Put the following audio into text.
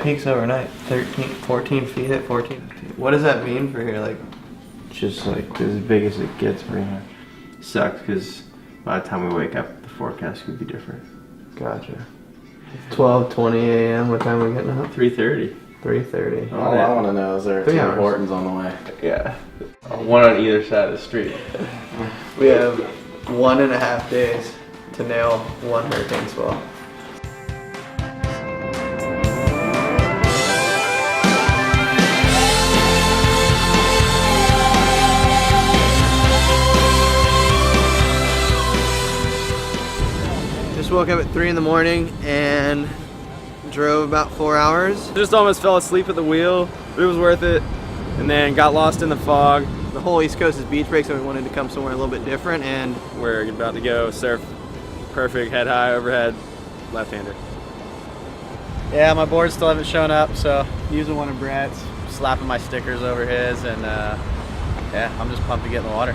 peaks overnight. 14 feet hit 14. What does that mean for here? Like, just like as big as it gets, pretty much. Sucks because by the time we wake up, the forecast could be different. Gotcha. 12:20 a.m. What time are we getting up? 3:30. 3:30. All I want to know is there are 2 Hortons on the way. Yeah. One on either side of the street. We have 1.5 days to nail 1 hurricane swell. Just woke up at 3 in the morning and drove about 4 hours. Just almost fell asleep at the wheel, but it was worth it. And then got lost in the fog. The whole East Coast is beach break, so we wanted to come somewhere a little bit different, and we're about to go surf. Perfect, head high, overhead, left-hander. Yeah, my boards still haven't shown up, so using one of Brett's, slapping my stickers over his, and yeah, I'm just pumped to get in the water.